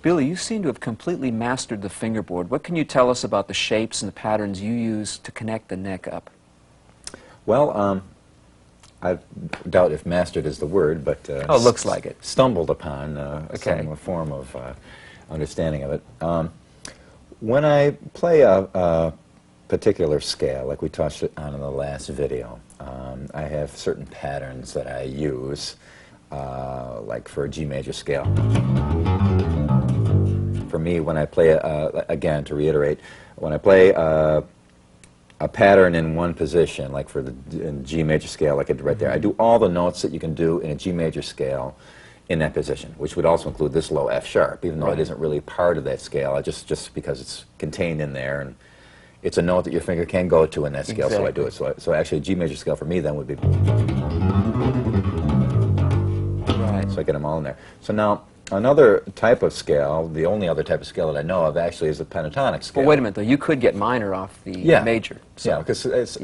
Billy, you seem to have completely mastered the fingerboard. What can you tell us about the shapes and the patterns you use to connect the neck up? Well, I doubt if mastered is the word, but oh, looks like it. Stumbled upon some form of understanding of it. When I play a particular scale, like we touched on in the last video, I have certain patterns that I use, like for a G major scale. For me, when I play, again, to reiterate, when I play a pattern in one position, like for the in G major scale, like I did right there, I do all the notes that you can do in a G major scale in that position, which would also include this low F sharp, even though it isn't really part of that scale, just because it's contained in there, and it's a note that your finger can go to in that scale, so I do it. So actually, a G major scale for me then would be. Right. So I get them all in there. So now, another type of scale, the only other type of scale that I know of actually is the pentatonic scale. Well, wait a minute, though. You could get minor off the major. So. Yeah, because it's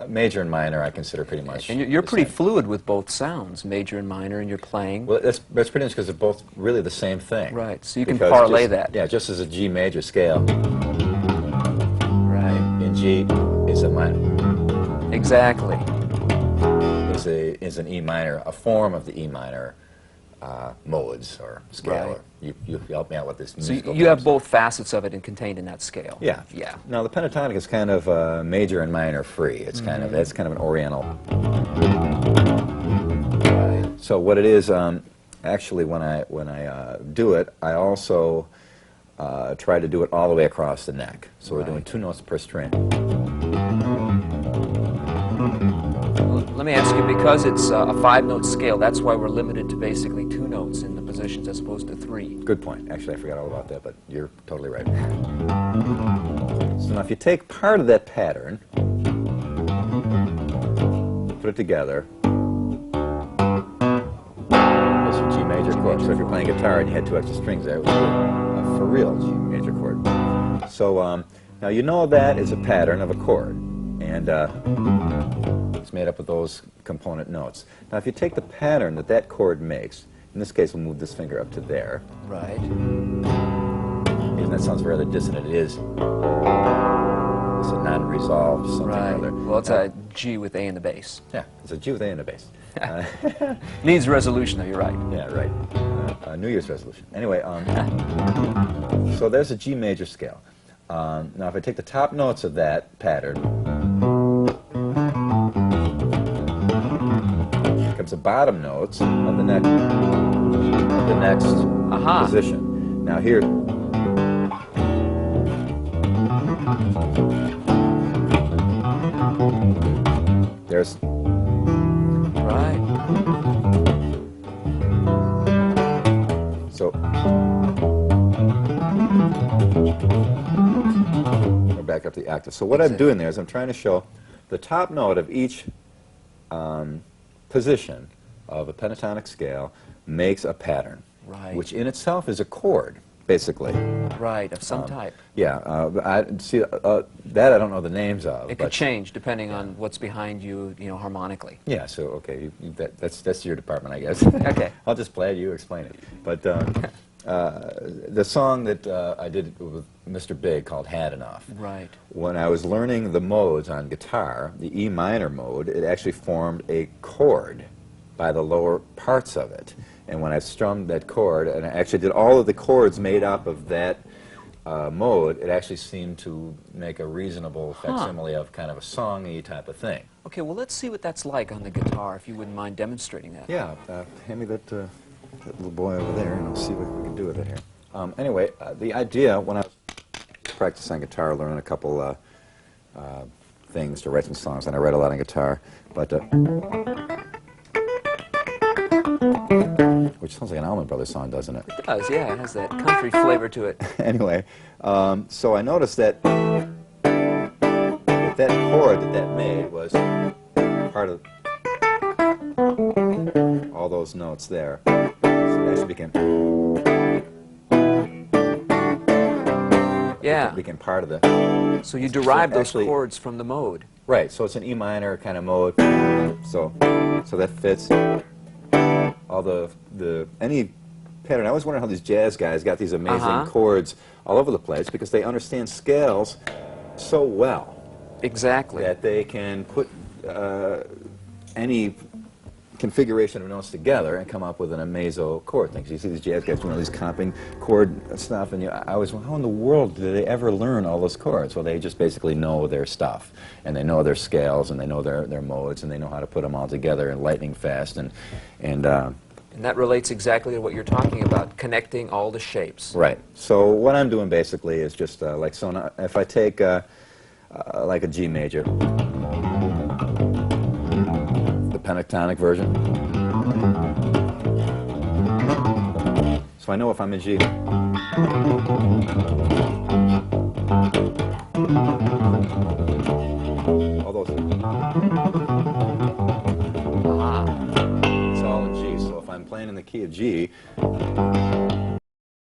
major and minor I consider pretty much. And you're pretty fluid with both sounds, major and minor, and you're playing. Well, that's pretty much because they're both really the same thing. Right, so you can parlay that. Yeah, just as a G major scale. Right. In G is a minor. Exactly. Is an E minor, a form of the E minor modes or scale. Right. Or you help me out with this. So you have both facets of it contained in that scale. Yeah. Yeah. Now the pentatonic is kind of major and minor free. It's kind of that's kind of an Oriental. Right. So what it is, actually, when I do it, I also try to do it all the way across the neck. So we're doing 2 notes per string. Let me ask you, because it's a 5-note scale, that's why we're limited to basically 2 notes in the positions as opposed to 3. Good point. Actually, I forgot all about that, but you're totally right. So now if you take part of that pattern, put it together, there's your G major chord. So if you're playing guitar and you had 2 extra strings there, it would be a for real G major chord. So now you know that is a pattern of a chord, and it's made up of those component notes. Now if you take the pattern that that chord makes, in this case we'll move this finger up to there. Right. And that sounds rather dissonant. It is. It's a non-resolved something or other. Well, it's a G with A in the bass. Yeah, it's a G with A in the bass. Needs resolution, though, you're right. Yeah, right. New Year's resolution. Anyway, so there's a G major scale. Now if I take the top notes of that pattern, comes the bottom notes of the next position. Now here, there's right. So we're back up the octave. So what I'm doing there is I'm trying to show the top note of each position of a pentatonic scale makes a pattern, which in itself is a chord, basically. Right, of some type. Yeah, that I don't know the names of. It could change depending on what's behind you, harmonically. Yeah, so okay, that's your department, I guess. Okay. I'll just play it, you explain it. But the song that I did with Mr. Big called Had Enough. Right. When I was learning the modes on guitar, the E minor mode, it actually formed a chord by the lower parts of it. And when I strummed that chord, and I actually did all of the chords made up of that mode, it actually seemed to make a reasonable facsimile of kind of a song-y type of thing. Okay, well, let's see what that's like on the guitar, if you wouldn't mind demonstrating that. Yeah, hand me that little boy over there, and I'll see what we can do with it here. Anyway, the idea, when I was practicing guitar, learning a couple things to write some songs, and I write a lot on guitar, but which sounds like an Allman Brothers song, doesn't it? It does, yeah. It has that country flavor to it. Anyway, so I noticed that that chord that made was part of all those notes there. So it actually became became part of the. So you derived those chords from the mode. Right. So it's an E minor kind of mode. So that fits. All any pattern. I always wonder how these jazz guys got these amazing Uh-huh. chords all over the place, because they understand scales so well Exactly. that they can put any configuration of notes together and come up with an amazo chord thing. So you see these jazz guys doing all these comping chord stuff, and I always wonder, how in the world did they ever learn all those chords? Well, they just basically know their stuff, and they know their scales, and they know their modes, and they know how to put them all together in lightning fast, and And that relates exactly to what you're talking about, connecting all the shapes. right. So what I'm doing basically is just like, so now if I take like a G major, the pentatonic version. So I know if I'm in G. All those. Ah. It's all in G. So if I'm playing in the key of G,